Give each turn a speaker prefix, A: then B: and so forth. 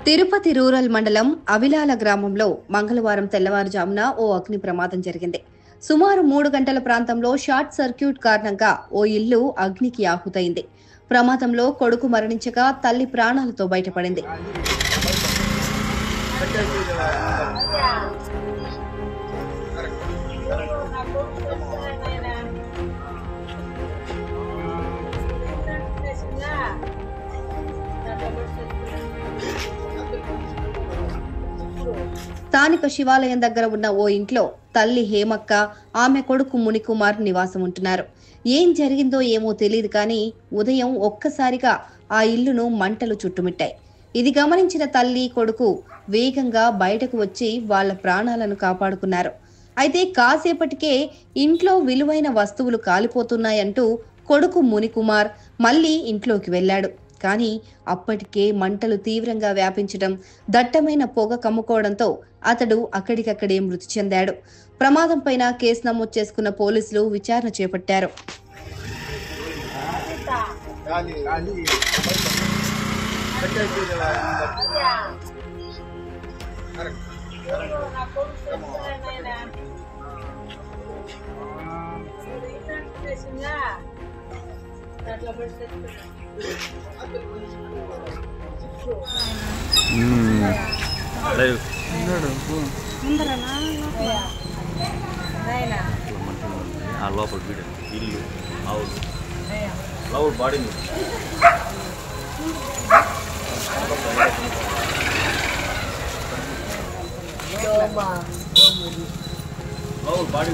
A: Tirupati rural మండలం అవిలాల గ్రామంలో మంగళవారం తెల్లవారుజామున ఓ అగ్ని ప్రమాదం జరిగింది. సుమారు 3 గంటల ప్రాంతంలో షార్ట్ సర్క్యూట్ కారణంగా ఓ ఇల్లు అగ్నికి ఆహుతైంది. ప్రమాదంలో కొడుకు మరణించగా తల్లి ప్రాణాలతో బయటపడింది. స్థానిక శివాలయం దగ్గర ఉన్న ఓ ఇంట్లో తల్లి హేమక్క, ఆమె కొడుకు మునికుమార్ నివాసం ఉంటున్నారు. ఏం జరిగిందో ఏమో తెలియదు కానీ ఉదయం ఒక్కసారిగా ఆ ఇల్లును మంటలు చుట్టుమిట్టాయి. ఇది గమనించిన తల్లి, కొడుకు వేగంగా బయటకు వచ్చి వాళ్ల ప్రాణాలను కాపాడుకున్నారు. అయితే కాసేపటికే ఇంట్లో విలువైన వస్తువులు కాలిపోతున్నాయంటూ కొడుకు మునికుమార్ మళ్లీ ఇంట్లోకి వెళ్లాడు. కానీ అప్పటికే మంటలు తీవ్రంగా వ్యాపించడం, దట్టమైన పొగ కమ్ముకోవడంతో అతడు అక్కడికక్కడే మృతి చెందాడు. ప్రమాదంపైన కేసు నమోదు చేసుకున్న పోలీసులు విచారణ చేపట్టారు.
B: లోపల ఇల్లు ఆవులు లవ్ బాడీ బాడీ